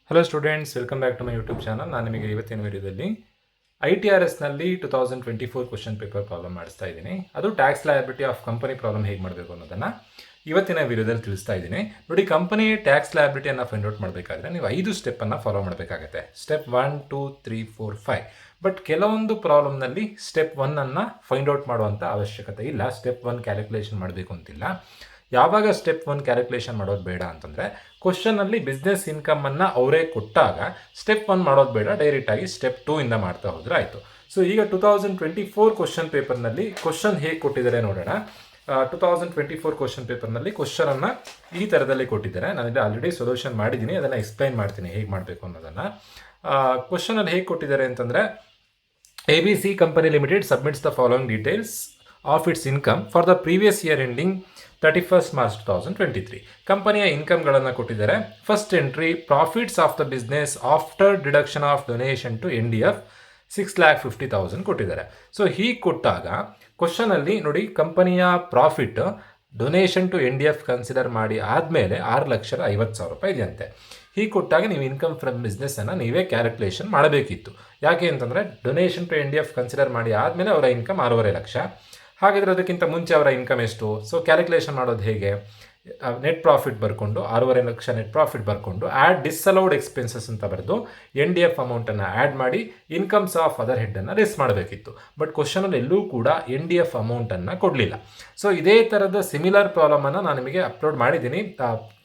Hello students, welcome back to my YouTube channel. ನಾನು ನಿಮಗೆ ಇವತ್ತಿನ ವಿಡಿಯೋದಲ್ಲಿ ITRSನಲ್ಲಿ 2024 ಕ್ವಶನ್ ಪೇಪರ್ ಪ್ರಾಬ್ಲಮ್ ಮಾಡಿಸ್ತಾ ಇದ್ದೀನಿ. ಅದು tax liability of company problem ಹೇಗೆ ಮಾಡಬೇಕು ಅನ್ನೋದನ್ನು ಇವತ್ತಿನ ವಿಡಿಯೋದಲ್ಲಿ ತಿಳಿಸ್ತಾ ಇದ್ದೀನಿ. ನೋಡಿ, ಕಂಪನಿ ಟ್ಯಾಕ್ಸ್ ಲಯಬಿಲಿಟಿಯನ್ನು ಫೈಂಡ್ ಔಟ್ ಮಾಡಬೇಕಾದ್ರೆ ನೀವು 5 ಸ್ಟೆಪ್ಪನ್ನು ಫಾಲೋ ಮಾಡಬೇಕಾಗುತ್ತೆ. ಸ್ಟೆಪ್ 1, 2, 3, 4, 5. ಬಟ್ ಕೆಲವೊಂದು ಪ್ರಾಬ್ಲಮ್ನಲ್ಲಿ ಸ್ಟೆಪ್ 1 ಫೈಂಡ್ ಔಟ್ ಮಾಡುವಂಥ ಅವಶ್ಯಕತೆ ಇಲ್ಲ. ಸ್ಟೆಪ್ 1 ಕ್ಯಾಲ್ಕುಲೇಷನ್ ಮಾಡಬೇಕು ಅಂತಿಲ್ಲ. ಯಾವಾಗ ಸ್ಟೆಪ್ 1 ಕ್ಯಾಲ್ಕುಲೇಷನ್ ಮಾಡೋದು ಬೇಡ ಅಂತಂದರೆ, ಕ್ವಶನಲ್ಲಿ ಬಿಸ್ನೆಸ್ ಇನ್ಕಮನ್ನು ಅವರೇ ಕೊಟ್ಟಾಗ ಸ್ಟೆಪ್ 1 ಮಾಡೋದು ಬೇಡ, ಡೈರೆಕ್ಟಾಗಿ ಸ್ಟೆಪ್ 2 ಇಂದ ಮಾಡ್ತಾ ಹೋದರೆ ಆಯಿತು. ಸೊ ಈಗ 2024 ಕ್ವಶನ್ ಪೇಪರ್ನಲ್ಲಿ ಕ್ವಶನ್ ಹೇಗೆ ಕೊಟ್ಟಿದ್ದಾರೆ ನೋಡೋಣ. 2024 ಕ್ವಶನ್ ಪೇಪರ್ನಲ್ಲಿ ಕ್ವಶನನ್ನು ಈ ಥರದಲ್ಲಿ ಕೊಟ್ಟಿದ್ದಾರೆ. ನಾನು ಆಲ್ರೆಡಿ ಸೊಲ್ಯೂಷನ್ ಮಾಡಿದ್ದೀನಿ, ಅದನ್ನು ಎಕ್ಸ್ಪ್ಲೈನ್ ಮಾಡ್ತೀನಿ ಹೇಗೆ ಮಾಡಬೇಕು ಅನ್ನೋದನ್ನು. ಕ್ವಶನಲ್ಲಿ ಹೇಗೆ ಕೊಟ್ಟಿದ್ದಾರೆ ಅಂತಂದರೆ, ABC Company Limited submits the following details of its income for the previous year ending 31st March 2023. ಕಂಪನಿಯ ಇನ್ಕಮ್ಗಳನ್ನು ಕೊಟ್ಟಿದ್ದಾರೆ. First entry, profits of the business after deduction of donation to NDF 6,50,000 ಕೊಟ್ಟಿದ್ದಾರೆ. ಸೊ ಹೀಗೆ ಕೊಟ್ಟಾಗ ಕ್ವಶನಲ್ಲಿ ನೋಡಿ, ಕಂಪನಿಯ profit donation to NDF consider ಮಾಡಿ ಆದಮೇಲೆ 6,50,000 ರೂಪಾಯಿ ಇದೆಯಂತೆ. ಹೀಗೆ ಕೊಟ್ಟಾಗ ನೀವು ಇನ್ಕಮ್ ಫ್ರಮ್ ಬಿಸ್ನೆಸ್ಸನ್ನು ನೀವೇ ಕ್ಯಾಲ್ಕುಲೇಷನ್ ಮಾಡಬೇಕಿತ್ತು. ಯಾಕೆ ಅಂತಂದರೆ, ಡೊನೇಷನ್ ಟು NDF ಕನ್ಸಿಡರ್ ಮಾಡಿ ಆದಮೇಲೆ ಅವರ ಇನ್ಕಮ್ 6,50,000. ಹಾಗಾದರೆ ಅದಕ್ಕಿಂತ ಮುಂಚೆ ಅವರ ಇನ್ಕಮ್ ಎಷ್ಟು? ಸೊ ಕ್ಯಾಲ್ಕುಲೇಷನ್ ಮಾಡೋದು ಹೇಗೆ? ನೆಟ್ ಪ್ರಾಫಿಟ್ ಬರ್ಕೊಂಡು 6,50,000 ನೆಟ್ ಪ್ರಾಫಿಟ್ ಬರ್ಕೊಂಡು ಆ್ಯಡ್ ಡಿಸ್ಅಲೌಡ್ ಎಕ್ಸ್ಪೆನ್ಸಸ್ ಅಂತ ಬರೆದು NDF ಅಮೌಂಟನ್ನು ಆ್ಯಡ್ ಮಾಡಿ ಇನ್ಕಮ್ಸ್ ಆಫ್ ಅದರ್ ಹೆಡ್ಡನ್ನು ರೆಸ್ ಮಾಡಬೇಕಿತ್ತು. ಬಟ್ ಕ್ವಶನಲ್ಲಿ ಎಲ್ಲೂ ಕೂಡ NDF ಅಮೌಂಟನ್ನು ಕೊಡಲಿಲ್ಲ. ಸೊ ಇದೇ ಥರದ ಸಿಮಿಲರ್ ಪ್ರಾಬ್ಲಮನ್ನು ನಾನು ನಿಮಗೆ ಅಪ್ಲೋಡ್ ಮಾಡಿದ್ದೀನಿ,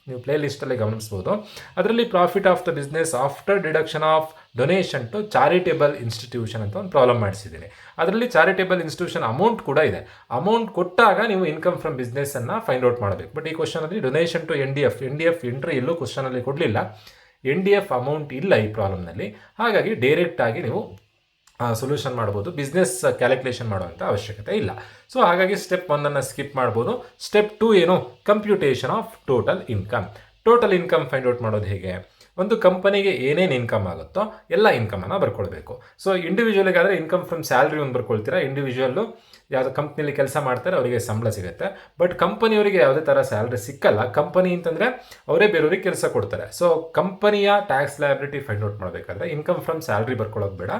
ನೀವು ಪ್ಲೇ ಲಿಸ್ಟಲ್ಲಿ ಗಮನಿಸ್ಬೋದು. ಅದರಲ್ಲಿ profit of the business after deduction of donation to charitable institution ಅಂತ ಒಂದು ಪ್ರಾಬ್ಲಮ್ ಮಾಡಿಸಿದ್ದೀನಿ. ಅದರಲ್ಲಿ ಚಾರಿಟೇಬಲ್ ಇನ್ಸ್ಟಿಟ್ಯೂಷನ್ ಅಮೌಂಟ್ ಕೂಡ ಇದೆ. ಅಮೌಂಟ್ ಕೊಟ್ಟಾಗ ನೀವು ಇನ್ಕಮ್ ಫ್ರಮ್ ಬಿಸ್ನೆಸ್ಸನ್ನು ಫೈಂಡ್ ಔಟ್ ಮಾಡಬೇಕು. ಬಟ್ ಈ ಕ್ವಶನಲ್ಲಿ ಡೊನೇಷನ್ ಟು NDF ಎಂಟ್ರಿ ಎಲ್ಲೂ ಕ್ವಶನಲ್ಲಿ ಕೊಡಲಿಲ್ಲ. NDF ಅಮೌಂಟ್ ಇಲ್ಲ ಈ ಪ್ರಾಬ್ಲಮ್ನಲ್ಲಿ. ಹಾಗಾಗಿ ಡೈರೆಕ್ಟಾಗಿ ನೀವು ಸೊಲ್ಯೂಷನ್ ಮಾಡ್ಬೋದು, ಬಿಸ್ನೆಸ್ ಕ್ಯಾಲ್ಕುಲೇಷನ್ ಮಾಡುವಂಥ ಅವಶ್ಯಕತೆ ಇಲ್ಲ. ಸೊ ಹಾಗಾಗಿ ಸ್ಟೆಪ್ 1 ಸ್ಕಿಪ್ ಮಾಡ್ಬೋದು. ಸ್ಟೆಪ್ 2 ಏನು? Computation of total income. Total income find out ಮಾಡೋದು ಹೇಗೆ? ಒಂದು ಕಂಪನಿಗೆ ಏನೇನು ಇನ್ಕಮ್ ಆಗುತ್ತೋ ಎಲ್ಲ ಇನ್ಕಮನ್ನು ಬರ್ಕೊಳ್ಬೇಕು. ಸೊ ಇಂಡಿವಿಜುವಲಿಗಾದರೆ ಇನ್ಕಮ್ ಫ್ರಮ್ ಸ್ಯಾಲ್ರಿ ಒಂದು ಬರ್ಕೊಳ್ತೀರಾ. ಇಂಡಿವಿಜುವಲ್ಲು ಯಾವುದೋ ಕಂಪ್ನಿಯಲ್ಲಿ ಕೆಲಸ ಮಾಡ್ತಾರೆ, ಅವರಿಗೆ ಸಂಬಳ ಸಿಗುತ್ತೆ. ಬಟ್ ಕಂಪನಿಯವರಿಗೆ ಯಾವುದೇ ಥರ ಸ್ಯಾಲ್ರಿ ಸಿಕ್ಕಲ್ಲ. ಕಂಪನಿ ಅಂತಂದರೆ ಅವರೇ ಬೇರೆಯವ್ರಿಗೆ ಕೆಲಸ ಕೊಡ್ತಾರೆ. ಸೊ ಕಂಪನಿಯ ಟ್ಯಾಕ್ಸ್ ಲಯಬಿಲಿಟಿ ಫೈಂಡ್ ಔಟ್ ಮಾಡಬೇಕಾದ್ರೆ ಇನ್ಕಮ್ ಫ್ರಮ್ ಸ್ಯಾಲ್ರಿ ಬರ್ಕೊಳ್ಳೋದು ಬೇಡ,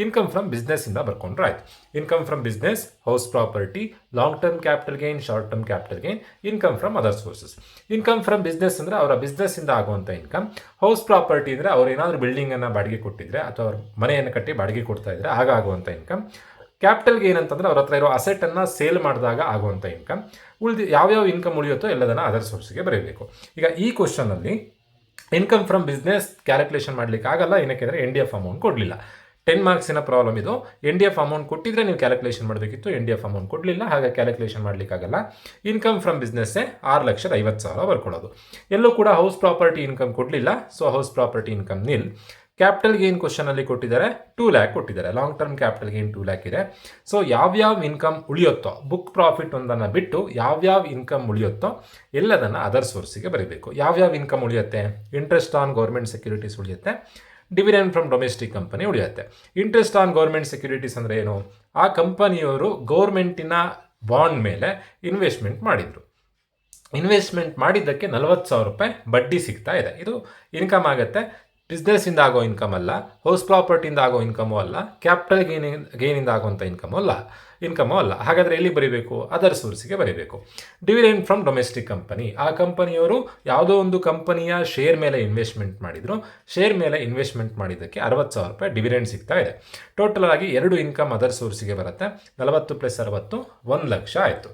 ಇನ್ಕಮ್ ಫ್ರಮ್ ಬಿಸ್ನೆಸ್ಸಿಂದ ಬರ್ಕೊಂಡ್ರೆ ಆಯ್ತು. Income from business, house property, long term capital gain, short term capital gain, income from other sources. Income from business ಅಂದರೆ ಅವರ ಬಿಸ್ನೆಸ್ಸಿಂದ ಆಗುವಂಥ ಇನ್ಕಮ್. ಹೌಸ್ ಪ್ರಾಪರ್ಟಿ ಅಂದರೆ ಅವ್ರು ಏನಾದರೂ ಬಿಲ್ಡಿಂಗನ್ನು ಬಾಡಿಗೆ ಕೊಟ್ಟಿದ್ರೆ ಅಥವಾ ಅವ್ರ ಮನೆಯನ್ನು ಕಟ್ಟಿ ಬಾಡಿಗೆ ಕೊಡ್ತಾ ಇದ್ದರೆ ಆಗ ಆಗುವಂಥ ಇನ್ಕಮ್. ಕ್ಯಾಪಿಟಲ್ ಗೇನ್ ಅಂತಂದರೆ ಅವ್ರ ಹತ್ರ ಇರೋ ಅಸೆಟನ್ನು ಸೇಲ್ ಮಾಡಿದಾಗ ಆಗುವಂಥ ಇನ್ಕಮ್. ಯಾವ್ಯಾವ ಇನ್ಕಮ್ ಉಳಿಯುತ್ತೋ ಎಲ್ಲದನ್ನು ಅದರ್ ಸೋರ್ಸಿಗೆ ಬರೀಬೇಕು. ಈಗ ಈ ಕ್ವಶನಲ್ಲಿ ಇನ್ಕಮ್ ಫ್ರಮ್ ಬಿಸ್ನೆಸ್ ಕ್ಯಾಲ್ಕುಲೇಷನ್ ಮಾಡಲಿಕ್ಕೆ ಆಗಲ್ಲ, ಏನಕ್ಕೆಂದರೆ NDF ಅಮೌಂಟ್ ಕೊಡಲಿಲ್ಲ. 10 ಮಾರ್ಕ್ಸಿನ ಪ್ರಾಬ್ಲಮ್ ಇದು. NDF ಅಮೌಂಟ್ ಕೊಟ್ಟಿದ್ರೆ ನೀವು ಕ್ಯಾಲ್ಕುಲೇಷನ್ ಮಾಡಬೇಕಿತ್ತು. NDF ಅಮೌಂಟ್ ಕೊಡಲಿಲ್ಲ, ಹಾಗಾಗಿ ಕ್ಯಾಲ್ಕುಲೇಷನ್ ಮಾಡಲಿಕ್ಕಾಗಲ್ಲ. ಇನ್ಕಮ್ ಫ್ರಮ್ ಬಿಸ್ನೆಸ್ಸೇ 6,50,000 ಬರ್ಕೊಳ್ಳೋದು. ಎಲ್ಲೂ ಕೂಡ ಹೌಸ್ ಪ್ರಾಪರ್ಟಿ ಇನ್ಕಮ್ ಕೊಡಲಿಲ್ಲ. So house property income nil. Capital gain ಕ್ವಶನಲ್ಲಿ ಕೊಟ್ಟಿದ್ದಾರೆ 2 ಲ್ಯಾಕ್ ಕೊಟ್ಟಿದ್ದಾರೆ. Long term capital gain 2 lakh ಇದೆ. ಸೊ ಯಾವ್ಯಾವ ಇನ್ಕಮ್ ಉಳಿಯುತ್ತೋ, ಬುಕ್ ಪ್ರಾಫಿಟ್ ಒಂದನ್ನು ಬಿಟ್ಟು ಯಾವ್ಯಾವ ಇನ್ಕಮ್ ಉಳಿಯುತ್ತೋ ಎಲ್ಲದನ್ನು ಅದರ್ ಸೋರ್ಸಿಗೆ ಬರೀಬೇಕು. ಯಾವ್ಯಾವ ಇನ್ಕಮ್ ಉಳಿಯುತ್ತೆ? ಇಂಟ್ರೆಸ್ಟ್ ಆನ್ ಗೌರ್ಮೆಂಟ್ ಸೆಕ್ಯೂರಿಟೀಸ್ ಉಳಿಯುತ್ತೆ, ಡಿವಿಡೆಂಡ್ ಫ್ರಮ್ ಡೊಮೆಸ್ಟಿಕ್ ಕಂಪನಿ ಉಳಿಯುತ್ತೆ. ಇಂಟ್ರೆಸ್ಟ್ ಆನ್ ಗೌರ್ಮೆಂಟ್ ಸೆಕ್ಯೂರಿಟೀಸ್ ಅಂದರೆ ಏನು? ಆ ಕಂಪನಿಯವರು ಗೌರ್ಮೆಂಟಿನ ಬಾಂಡ್ ಮೇಲೆ ಇನ್ವೆಸ್ಟ್ಮೆಂಟ್ ಮಾಡಿದರು. ಇನ್ವೆಸ್ಟ್ಮೆಂಟ್ ಮಾಡಿದ್ದಕ್ಕೆ 40,000 ರೂಪಾಯಿ ಬಡ್ಡಿ ಸಿಗ್ತಾ ಇದೆ. ಇದು ಇನ್ಕಮ್ ಆಗುತ್ತೆ. ಬಿಸ್ನೆಸ್ಸಿಂದ ಆಗೋ ಇನ್ಕಮ್ ಅಲ್ಲ, ಹೌಸ್ ಪ್ರಾಪರ್ಟಿಯಿಂದ ಆಗೋ ಇನ್ಕಮು ಅಲ್ಲ, ಕ್ಯಾಪಿಟಲ್ ಗೇನಿಂದ ಆಗುವಂಥ ಇನ್ಕಮು ಅಲ್ಲ. ಹಾಗಾದರೆ ಎಲ್ಲಿ ಬರೀಬೇಕು? ಅದರ್ ಸೋರ್ಸಿಗೆ ಬರೀಬೇಕು. ಡಿವಿಡೆಂಡ್ ಫ್ರಮ್ ಡೊಮೆಸ್ಟಿಕ್ ಕಂಪನಿ, ಆ ಕಂಪನಿಯವರು ಯಾವುದೋ ಒಂದು ಕಂಪನಿಯ ಶೇರ್ ಮೇಲೆ ಇನ್ವೆಸ್ಟ್ಮೆಂಟ್ ಮಾಡಿದರು. ಶೇರ್ ಮೇಲೆ ಇನ್ವೆಸ್ಟ್ಮೆಂಟ್ ಮಾಡಿದ್ದಕ್ಕೆ 60,000 ರೂಪಾಯಿ ಡಿವಿಡೆಂಡ್ ಸಿಗ್ತಾ ಇದೆ. ಟೋಟಲ್ ಆಗಿ 2 ಇನ್ಕಮ್ ಅದರ್ ಸೋರ್ಸಿಗೆ ಬರುತ್ತೆ. 40 + 60 1 ಲಕ್ಷ ಆಯಿತು.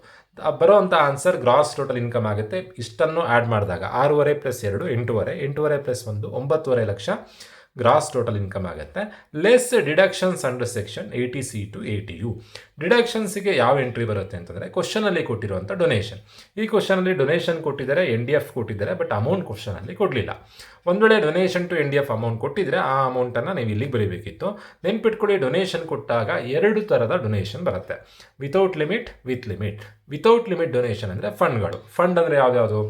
ಬರೋವಂಥ ಆನ್ಸರ್ ಗ್ರಾಸ್ ಟೋಟಲ್ ಇನ್ಕಮ್ ಆಗುತ್ತೆ. ಇಷ್ಟನ್ನು ಆ್ಯಡ್ ಮಾಡಿದಾಗ 6.5 + 2 8.5, 8.5 + 1 9.5 ಲಕ್ಷ ಗ್ರಾಸ್ ಟೋಟಲ್ ಇನ್ಕಮ್ ಆಗುತ್ತೆ. Less deductions under section 80C to 80U. ಡಿಡಕ್ಷನ್ಸಿಗೆ ಯಾವ ಎಂಟ್ರಿ ಬರುತ್ತೆ ಅಂತಂದರೆ, ಕ್ವಶನಲ್ಲಿ ಕೊಟ್ಟಿರುವಂಥ ಡೊನೇಷನ್. ಈ ಕ್ವಶನಲ್ಲಿ ಡೊನೇಷನ್ ಕೊಟ್ಟಿದ್ದಾರೆ, NDF ಕೊಟ್ಟಿದ್ದಾರೆ, ಬಟ್ ಅಮೌಂಟ್ ಕ್ವಶನಲ್ಲಿ ಕೊಡಲಿಲ್ಲ. ಒಂದು ವೇಳೆ ಡೊನೇಷನ್ ಟು NDF ಅಮೌಂಟ್ ಕೊಟ್ಟಿದ್ರೆ ಆ ಅಮೌಂಟನ್ನು ನೀವು ಇಲ್ಲಿಗೆ ಬರೀಬೇಕಿತ್ತು. ನೆನ್ಪಿಟ್ಕೊಳ್ಳಿ, ಡೊನೇಷನ್ ಕೊಟ್ಟಾಗ 2 ಥರದ ಡೊನೇಷನ್ ಬರುತ್ತೆ, without limit, with limit. Without limit donation ಅಂದರೆ ಫಂಡ್ಗಳು. ಫಂಡ್ ಅಂದರೆ ಯಾವ್ಯಾವುದು?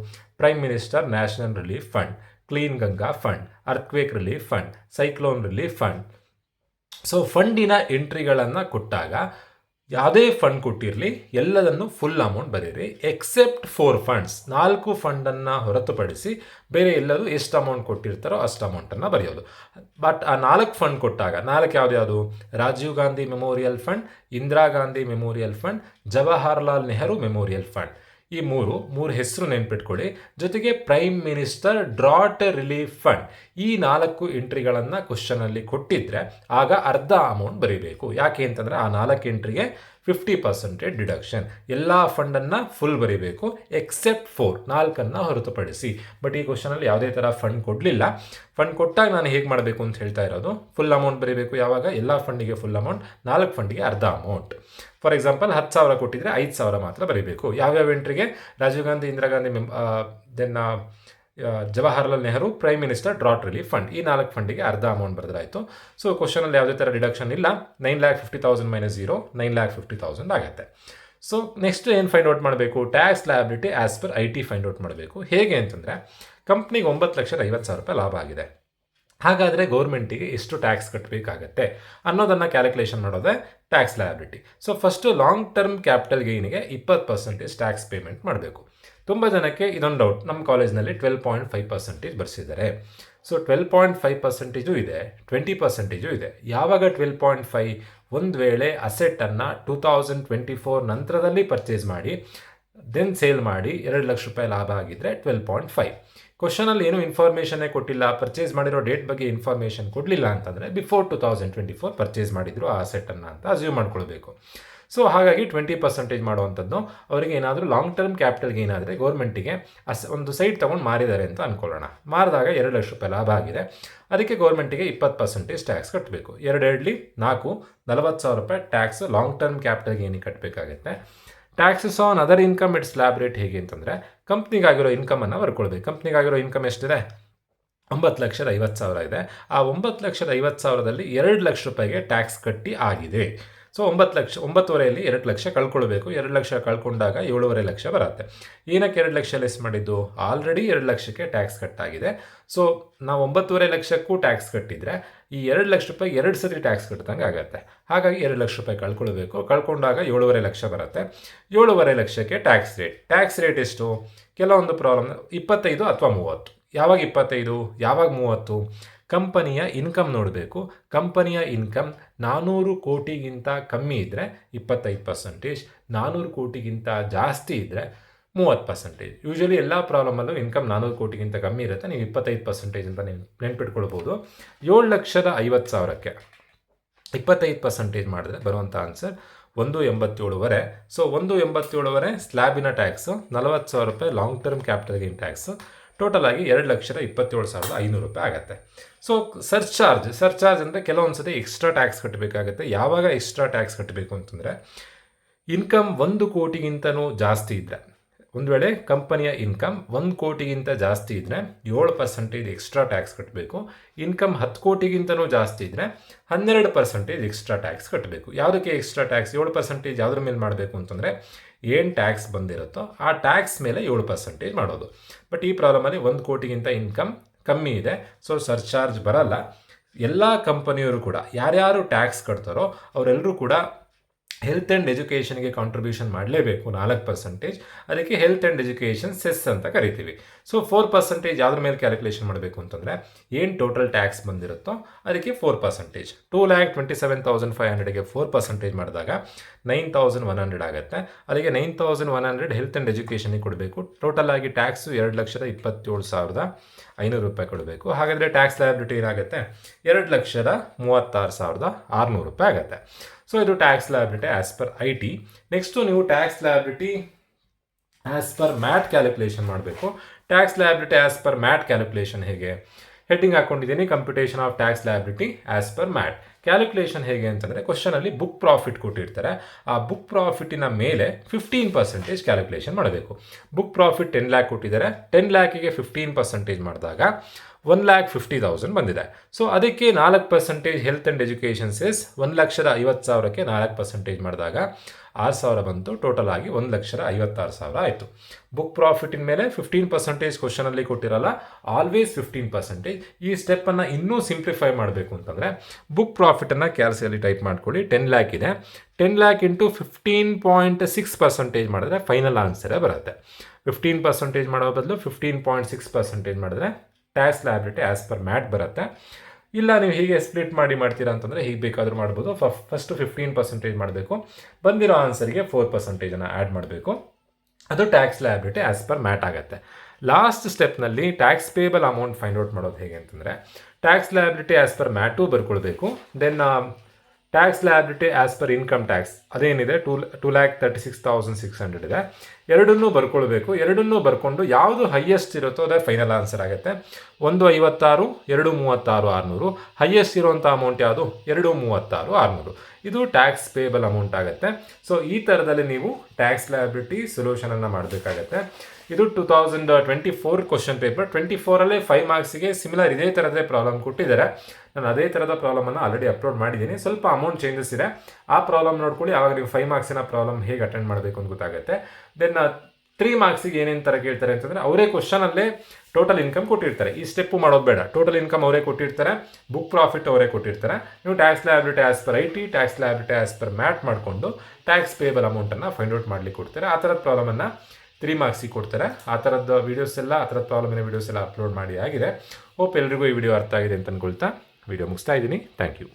Prime minister national relief fund, clean Ganga fund, earthquake relief fund, cyclone relief fund. So ಫಂಡಿನ ಎಂಟ್ರಿಗಳನ್ನು ಕೊಟ್ಟಾಗ ಯಾವುದೇ ಫಂಡ್ ಕೊಟ್ಟಿರಲಿ ಎಲ್ಲದನ್ನು ಫುಲ್ ಅಮೌಂಟ್ ಬರೀರಿ, ಎಕ್ಸೆಪ್ಟ್ 4 ಫಂಡ್ಸ್, 4 ಫಂಡನ್ನು ಹೊರತುಪಡಿಸಿ ಬೇರೆ ಎಲ್ಲರೂ ಎಷ್ಟು ಅಮೌಂಟ್ ಕೊಟ್ಟಿರ್ತಾರೋ ಅಷ್ಟು ಅಮೌಂಟನ್ನು ಬರೆಯೋದು. ಬಟ್ ಆ 4 ಫಂಡ್ ಕೊಟ್ಟಾಗ 4 ಯಾವ್ದು Rajiv Gandhi memorial fund, Indira Gandhi memorial fund, Jawaharlal Nehru memorial fund, ಈ ಮೂರು ಹೆಸರು ನೆನ್ಪಿಟ್ಕೊಳ್ಳಿ. ಜೊತೆಗೆ prime minister drought relief fund, ಈ 4 ಎಂಟ್ರಿಗಳನ್ನು ಕ್ವಶನಲ್ಲಿ ಕೊಟ್ಟಿದ್ರೆ ಆಗ ಅರ್ಧ ಅಮೌಂಟ್ ಬರೀಬೇಕು. ಯಾಕೆ ಅಂತಂದರೆ ಆ 4 ಎಂಟ್ರಿಗೆ 50% ಡಿಡಕ್ಷನ್. ಎಲ್ಲ ಫಂಡನ್ನು ಫುಲ್ ಬರೀಬೇಕು ಎಕ್ಸೆಪ್ಟ್ 4 ಹೊರತುಪಡಿಸಿ. ಬಟ್ ಈ ಕ್ವಶನಲ್ಲಿ ಯಾವುದೇ ಥರ ಫಂಡ್ ಕೊಡಲಿಲ್ಲ. ಫಂಡ್ ಕೊಟ್ಟಾಗ ನಾನು ಹೇಗೆ ಮಾಡಬೇಕು ಅಂತ ಹೇಳ್ತಾ ಇರೋದು, ಫುಲ್ ಅಮೌಂಟ್ ಬರೀಬೇಕು. ಯಾವಾಗ ಎಲ್ಲ ಫಂಡಿಗೆ ಫುಲ್ ಅಮೌಂಟ್, 4 ಫಂಡಿಗೆ ಅರ್ಧ ಅಮೌಂಟ್. ಫಾರ್ ಎಕ್ಸಾಂಪಲ್ 10,000 ಕೊಟ್ಟಿದ್ರೆ 5,000 ಮಾತ್ರ ಬರೀಬೇಕು. ಯಾವ್ಯಾವ ಎಂಟ್ರಿಗೆ Rajiv Gandhi, Indira Gandhi, then Jawaharlal Nehru, prime minister drought relief fund, ಈ 4 ಫಂಡಿಗೆ ಅರ್ಧ ಅಮೌಂಟ್ ಬರೆದ್ರಾಯಿತು. ಸೊ ಕ್ವಶನಲ್ಲಿ ಯಾವುದೇ ಥರ ಡಿಡಕ್ಷನ್ ಇಲ್ಲ. 9,50,000 ಮೈನಸ್ 0, 9,50,000 ಆಗುತ್ತೆ. ಸೊ ನೆಕ್ಸ್ಟ್ ಏನು ಫೈಂಡ್ ಔಟ್ ಮಾಡಬೇಕು, tax liability as per IT find out ಮಾಡಬೇಕು. ಹೇಗೆ ಅಂತಂದರೆ ಕಂಪ್ನಿಗೆ 9,50,000 ಲಾಭ ಆಗಿದೆ. ಹಾಗಾದರೆ ಗೌರ್ಮೆಂಟಿಗೆ ಎಷ್ಟು ಟ್ಯಾಕ್ಸ್ ಕಟ್ಟಬೇಕಾಗತ್ತೆ ಅನ್ನೋದನ್ನು ಕ್ಯಾಲ್ಕುಲೇಷನ್ ಮಾಡೋದೇ tax liability. So first long term capital ಗೈನಿಗೆ 20% ಟ್ಯಾಕ್ಸ್ ಪೇಮೆಂಟ್ ಮಾಡಬೇಕು. ತುಂಬ ಜನಕ್ಕೆ ಇದೊಂದು ಡೌಟ್, ನಮ್ಮ ಕಾಲೇಜ್ನಲ್ಲಿ 12.5% ಬರ್ಸಿದ್ದಾರೆ. ಸೊ 12.5% ಇದೆ, 20% ಇದೆ. ಯಾವಾಗ 12.5 ಒಂದು ವೇಳೆ ಅಸೆಟನ್ನು 2024 ನಂತರದಲ್ಲಿ ಪರ್ಚೇಸ್ ಮಾಡಿ ದೆನ್ ಸೇಲ್ ಮಾಡಿ 2 ಲಕ್ಷ ರೂಪಾಯಿ ಲಾಭ ಆಗಿದ್ದರೆ 12.5. ಕ್ವಶನಲ್ಲಿ ಏನು ಇನ್ಫಾರ್ಮೇಷನ್ನೇ ಕೊಟ್ಟಿಲ್ಲ, ಪರ್ಚೇಸ್ ಮಾಡಿರೋ ಡೇಟ್ ಬಗ್ಗೆ ಇನ್ಫಾರ್ಮೇಷನ್ ಕೊಡಲಿಲ್ಲ ಅಂತಂದರೆ ಬಿಫೋರ್ 2024 ಪರ್ಚೇಸ್ ಮಾಡಿದ್ರು ಆ ಅಸೆಟನ್ನು ಅಂತ ಅಸ್ಯೂಮ್ ಮಾಡ್ಕೊಳ್ಬೇಕು. ಸೊ ಹಾಗಾಗಿ 20% ಮಾಡುವಂಥದ್ದು. ಅವರಿಗೆ ಏನಾದರೂ ಲಾಂಗ್ ಟರ್ಮ್ ಕ್ಯಾಪಿಟಲ್ ಗೇನ್ ಆದರೆ ಗೌರ್ಮೆಂಟಿಗೆ ಒಂದು ಸೈಟ್ ತೊಗೊಂಡು ಮಾರಿದ್ದಾರೆ ಅಂತ ಅಂದ್ಕೊಳ್ಳೋಣ. ಮಾರಿದಾಗ 2 ಲಕ್ಷ ರೂಪಾಯಿ ಲಾಭ ಆಗಿದೆ. ಅದಕ್ಕೆ ಗೌರ್ಮೆಂಟಿಗೆ 20% ಟ್ಯಾಕ್ಸ್ ಕಟ್ಟಬೇಕು. 2 4 40,000 ರೂಪಾಯಿ ಟ್ಯಾಕ್ಸ್ ಲಾಂಗ್ ಟರ್ಮ್ ಕ್ಯಾಪಿಟಲ್ ಗೇನಿಗೆ ಕಟ್ಟಬೇಕಾಗುತ್ತೆ. Taxes on other income it's slab rate ಹೇಗೆ ಅಂತಂದರೆ ಕಂಪ್ನಿಗಾಗಿರೋ ಇನ್ಕಮನ್ನು ಬರ್ಕೊಳ್ಬೇಕು. ಕಂಪ್ನಿಗಾಗಿರೋ ಇನ್ಕಮ್ ಎಷ್ಟಿದೆ, 9,50,000 ಇದೆ. ಆ 9,50,000ದಲ್ಲಿ 2 ಲಕ್ಷ ರೂಪಾಯಿಗೆ ಟ್ಯಾಕ್ಸ್ ಕಟ್ಟಿ ಆಗಿದೆ. ಸೊ 9,50,000ರಲ್ಲಿ 2 ಲಕ್ಷ ಕಳ್ಕೊಳ್ಬೇಕು. 2 ಲಕ್ಷ ಕಳ್ಕೊಂಡಾಗ 7.5 ಲಕ್ಷ ಬರುತ್ತೆ. ಏನಕ್ಕೆ 2 ಲಕ್ಷ ಲೆಸ್ ಮಾಡಿದ್ದು, ಆಲ್ರೆಡಿ 2 ಲಕ್ಷಕ್ಕೆ ಟ್ಯಾಕ್ಸ್ ಕಟ್ಟಾಗಿದೆ. ಸೊ ನಾವು 9.5 ಲಕ್ಷಕ್ಕೂ ಟ್ಯಾಕ್ಸ್ ಕಟ್ಟಿದರೆ ಈ 2 ಲಕ್ಷ ರೂಪಾಯಿ 2 ಸರಿ ಟ್ಯಾಕ್ಸ್ ಕಟ್ಟಿದಂಗೆ ಆಗುತ್ತೆ. ಹಾಗಾಗಿ 2 ಲಕ್ಷ ರೂಪಾಯಿ ಕಳ್ಕೊಳ್ಬೇಕು. ಕಳ್ಕೊಂಡಾಗ 7.5 ಲಕ್ಷ ಬರುತ್ತೆ. 7.5 ಲಕ್ಷಕ್ಕೆ ಟ್ಯಾಕ್ಸ್ ರೇಟ್ ಎಷ್ಟು, ಕೆಲವೊಂದು ಪ್ರಾಬ್ಲಮ್ 25 ಅಥವಾ 30. ಯಾವಾಗ 25, ಯಾವಾಗ 30? ಕಂಪನಿಯ ಇನ್ಕಮ್ ನೋಡಬೇಕು. ಕಂಪನಿಯ ಇನ್ಕಮ್ 400 ಕೋಟಿಗಿಂತ ಕಮ್ಮಿ ಇದ್ದರೆ 25%, 400 ಕೋಟಿಗಿಂತ ಜಾಸ್ತಿ ಇದ್ದರೆ 30%. ಯೂಶ್ವಲಿ ಎಲ್ಲ ಪ್ರಾಬ್ಲಮಲ್ಲೂ ಇನ್ಕಮ್ 400 ಕೋಟಿಗಿಂತ ಕಮ್ಮಿ ಇರುತ್ತೆ. ನೀವು 25% ಅಂತ ನೀವು ನೆನ್ಪಿಟ್ಕೊಳ್ಬೋದು. 7,50,000ಕ್ಕೆ 25% ಮಾಡಿದ್ರೆ ಬರುವಂಥ ಆನ್ಸರ್ 187.5. ಸೊ 187.5 ಸ್ಲ್ಯಾಬಿನ ಟ್ಯಾಕ್ಸು, 40,000 ರೂಪಾಯಿ long term capital gain tax, total ಆಗಿ 2,27,500 ರೂಪಾಯಿ ಆಗುತ್ತೆ. ಸೊ ಸರ್ಚಾರ್ಜ್ ಅಂದರೆ ಕೆಲವೊಂದು ಸತಿ ಎಕ್ಸ್ಟ್ರಾ ಟ್ಯಾಕ್ಸ್ ಕಟ್ಟಬೇಕಾಗುತ್ತೆ. ಯಾವಾಗ ಎಕ್ಸ್ಟ್ರಾ ಟ್ಯಾಕ್ಸ್ ಕಟ್ಟಬೇಕು ಅಂತಂದರೆ ಇನ್ಕಮ್ 1 ಕೋಟಿಗಿಂತನೂ ಜಾಸ್ತಿ ಇದ್ದರೆ, ಒಂದು ವೇಳೆ ಕಂಪನಿಯ ಇನ್ಕಮ್ 1 ಕೋಟಿಗಿಂತ ಜಾಸ್ತಿ ಇದ್ದರೆ 7% ಎಕ್ಸ್ಟ್ರಾ ಟ್ಯಾಕ್ಸ್ ಕಟ್ಟಬೇಕು. ಇನ್ಕಮ್ 10 ಕೋಟಿಗಿಂತನೂ ಜಾಸ್ತಿ ಇದ್ದರೆ 12% ಎಕ್ಸ್ಟ್ರಾ ಟ್ಯಾಕ್ಸ್ ಕಟ್ಟಬೇಕು. ಯಾವುದಕ್ಕೆ ಎಕ್ಸ್ಟ್ರಾ ಟ್ಯಾಕ್ಸ್? 7% ಯಾವುದ್ರ ಮೇಲೆ ಮಾಡಬೇಕು ಅಂತಂದರೆ ಏನು ಟ್ಯಾಕ್ಸ್ ಬಂದಿರುತ್ತೋ ಆ ಟ್ಯಾಕ್ಸ್ ಮೇಲೆ 7% ಮಾಡೋದು. ಬಟ್ ಈ ಪ್ರಾಬ್ಲಮಲ್ಲಿ 1 ಕೋಟಿಗಿಂತ ಇನ್ಕಮ್ ಕಮ್ಮಿ ಇದೆ, ಸೊ ಸರ್ಚಾರ್ಜ್ ಬರಲ್ಲ. ಎಲ್ಲ ಕಂಪನಿಯವರು ಕೂಡ ಯಾರ್ಯಾರು ಟ್ಯಾಕ್ಸ್ ಕಟ್ತಾರೋ ಅವರೆಲ್ಲರೂ ಕೂಡ ಹೆಲ್ತ್ ಆ್ಯಂಡ್ ಎಜುಕೇಷನ್ಗೆ ಕಾಂಟ್ರಿಬ್ಯೂಷನ್ ಮಾಡಲೇಬೇಕು 4%. ಅದಕ್ಕೆ ಹೆಲ್ತ್ ಆ್ಯಂಡ್ ಎಜುಕೇಷನ್ ಸೆಸ್ ಅಂತ ಕರಿತೀವಿ. ಸೊ 4% ಯಾವುದ್ರ ಮೇಲೆ ಕ್ಯಾಲ್ಕುಲೇಷನ್ ಮಾಡಬೇಕು ಅಂತಂದರೆ ಏನು ಟೋಟಲ್ ಟ್ಯಾಕ್ಸ್ ಬಂದಿರುತ್ತೋ ಅದಕ್ಕೆ 4%. 2,27,500ಗೆ 4% ಮಾಡಿದಾಗ 9,100 ಆಗುತ್ತೆ. ಅದಕ್ಕೆ 9,100 ಹೆಲ್ತ್ ಆ್ಯಂಡ್ ಎಜುಕೇಷನಿಗೆ ಕೊಡಬೇಕು. ಟೋಟಲ್ ಆಗಿ ಟ್ಯಾಕ್ಸು 2,27,500 ರೂಪಾಯಿ ಕೊಡಬೇಕು. ಹಾಗಾದರೆ ಟ್ಯಾಕ್ಸ್ ಲಯಬಿಲಿಟಿ ಏನಾಗುತ್ತೆ, 2,36,600 ರೂಪಾಯಿ ಆಗುತ್ತೆ. ಸೊ ಇದು tax liability as per IT. Next ನೀವು tax liability as per MAT calculation ಮಾಡಬೇಕು. Tax liability as per MAT calculation ಹೇಗೆ, ಹೆಡ್ಡಿಂಗ್ ಹಾಕೊಂಡಿದ್ದೀನಿ, computation of tax liability as per MAT. Calculation ಹೇಗೆ ಅಂತಂದರೆ ಕ್ವಶನಲ್ಲಿ ಬುಕ್ ಪ್ರಾಫಿಟ್ ಕೊಟ್ಟಿರ್ತಾರೆ. ಆ ಬುಕ್ ಪ್ರಾಫಿಟಿನ ಮೇಲೆ 15% ಕ್ಯಾಲ್ಕುಲೇಷನ್ ಮಾಡಬೇಕು. ಬುಕ್ ಪ್ರಾಫಿಟ್ 10 ಲ್ಯಾಕ್ ಕೊಟ್ಟಿದ್ದಾರೆ, 10 ಲ್ಯಾಕಿಗೆ 15% ಮಾಡಿದಾಗ 1,50,000 ಬಂದಿದೆ. ಸೊ ಅದಕ್ಕೆ 4% ಹೆಲ್ತ್ ಆ್ಯಂಡ್ ಎಜುಕೇಷನ್ ಸೆಸ್ 1,50,000ಕ್ಕೆ 4% ಮಾಡಿದಾಗ 6,000 ಬಂತು. ಟೋಟಲ್ ಆಗಿ 1,56,000 ಆಯಿತು. ಬುಕ್ ಪ್ರಾಫಿಟಿನ ಮೇಲೆ 15% ಕ್ವಶನಲ್ಲಿ ಕೊಟ್ಟಿರಲ್ಲ, ಆಲ್ವೇಸ್ 15%. ಈ ಸ್ಟೆಪ್ಪನ್ನು ಇನ್ನೂ ಸಿಂಪ್ಲಿಫೈ ಮಾಡಬೇಕು ಅಂತಂದರೆ ಬುಕ್ ಪ್ರಾಫಿಟನ್ನು ಕ್ಯಾಲ್ಸಿಯಲ್ಲಿ ಟೈಪ್ ಮಾಡ್ಕೊಳ್ಳಿ. 10 ಲ್ಯಾಕ್ ಇದೆ. 10 ಲ್ಯಾಕ್ ಇಂಟು 15.6% ಮಾಡಿದ್ರೆ ಫೈನಲ್ ಆನ್ಸರೇ ಬರುತ್ತೆ. 15% ಮಾಡೋ ಬದಲು 15.6% ಮಾಡಿದ್ರೆ tax liability as per mat ಬರುತ್ತೆ. ಇಲ್ಲ ನೀವು ಹೀಗೆ ಸ್ಪ್ಲಿಟ್ ಮಾಡ್ತೀರಾ ಅಂತಂದರೆ ಹೀಗೆ ಬೇಕಾದರೂ ಮಾಡ್ಬೋದು. ಫಸ್ಟು 15% ಮಾಡಬೇಕು, ಬಂದಿರೋ ಆನ್ಸರ್ಗೆ 4% ಆ್ಯಡ್ ಮಾಡಬೇಕು. ಅದು tax liability as per MAT ಆಗುತ್ತೆ. ಲಾಸ್ಟ್ ಸ್ಟೆಪ್ನಲ್ಲಿ tax payable amount find out ಮಾಡೋದು ಹೇಗೆ ಅಂತಂದರೆ tax liability as per MAT ಬರ್ಕೊಳ್ಬೇಕು. Then tax liability as per income tax ಅದೇನಿದೆ 2,36,600 ಇದೆ. ಎರಡನ್ನೂ ಬರ್ಕೊಳ್ಬೇಕು. ಎರಡನ್ನೂ ಬರ್ಕೊಂಡು ಯಾವುದು ಹೈಯೆಸ್ಟ್ ಇರುತ್ತೋ ಅದೇ ಫೈನಲ್ ಆನ್ಸರ್ ಆಗುತ್ತೆ. 1,56, 2,36, 600. ಹೈಯೆಸ್ಟ್ ಇರುವಂಥ ಅಮೌಂಟ್ ಯಾವುದು? 2,36, 600. ಇದು ಟ್ಯಾಕ್ಸ್ ಪೇಬಲ್ ಅಮೌಂಟ್ ಆಗುತ್ತೆ. ಸೊ ಈ ಥರದಲ್ಲಿ ನೀವು ಟ್ಯಾಕ್ಸ್ ಲಯಬಿಲಿಟಿ ಸೊಲ್ಯೂಷನನ್ನು ಮಾಡಬೇಕಾಗತ್ತೆ. ಇದು 2024 ಕ್ವಶನ್ ಪೇಪರ್. 24ರಲ್ಲಿ 5 ಮಾರ್ಕ್ಸಿಗೆ ಸಿಮಿಲರ್ ಇದೇ ಥರದೇ ಪ್ರಾಬ್ಲಮ್ ಕೊಟ್ಟಿದ್ದಾರೆ. ನಾನು ಅದೇ ಥರದ ಪ್ರಾಬ್ಲಮನ್ನು ಆಲ್ರೆಡಿ ಅಪ್ಲೋಡ್ ಮಾಡಿದ್ದೀನಿ. ಸ್ವಲ್ಪ ಅಮೌಂಟ್ ಚೇಂಜಸ್ ಇದೆ. ಆ ಪ್ರಾಬ್ಲಮ್ ನೋಡ್ಕೊಳ್ಳಿ, ಆವಾಗ ನೀವು 5 ಮಾರ್ಕ್ಸಿನ ಪ್ರಾಬ್ಲಮ್ ಹೇಗೆ ಅಟೆಂಡ್ ಮಾಡಬೇಕು ಅಂತ ಗೊತ್ತಾಗುತ್ತೆ. ದೆನ್ 3 ಮಾರ್ಕ್ಸಿಗೆ ಏನೇನು ಥರ ಕೇಳ್ತಾರೆ ಅಂತಂದರೆ ಅವರೇ ಕ್ವಶನಲ್ಲೇ ಟೋಟಲ್ ಇನ್ಕಮ್ ಕೊಟ್ಟಿರ್ತಾರೆ. ಈ ಸ್ಟೆಪ್ಪು ಮಾಡೋದು ಬೇಡ. ಟೋಟಲ್ ಇನ್ಕಮ್ ಅವರೇ ಕೊಟ್ಟಿರ್ತಾರೆ, ಬುಕ್ ಪ್ರಾಫಿಟ್ ಅವರೇ ಕೊಟ್ಟಿರ್ತಾರೆ. ನೀವು tax liability as per IT, tax liability as per mat ಮಾಡಿಕೊಂಡು ಟ್ಯಾಕ್ಸ್ ಪೇಬಲ್ ಅಮೌಂಟನ್ನು ಫೈಂಡ್ ಔಟ್ ಮಾಡಲಿಕ್ಕೆ ಕೊಡ್ತಾರೆ. ಆ ಥರದ ಪ್ರಾಬ್ಲಮನ್ನು 3 ಮಾರ್ಕ್ಸಿಗೆ ಕೊಡ್ತಾರೆ. ಆ ಥರದ ವೀಡಿಯೋಸ್ ಎಲ್ಲ, ಆ ಥರದ ಪ್ರಾಬ್ಲಮಿನ ವೀಡಿಯೋಸ್ ಎಲ್ಲ ಅಪ್ಲೋಡ್ ಮಾಡಿ ಆಗಿದೆ. ಹೋಪ್ ಎಲ್ರಿಗೂ ಈ ವಿಡಿಯೋ ಅರ್ಥ ಆಗಿದೆ ಅಂತ ಅಂದ್ಕೊಳ್ತಾ ವಿಡಿಯೋ ಮುಗಿಸ್ತಾ ಇದ್ದೀನಿ. Thank you.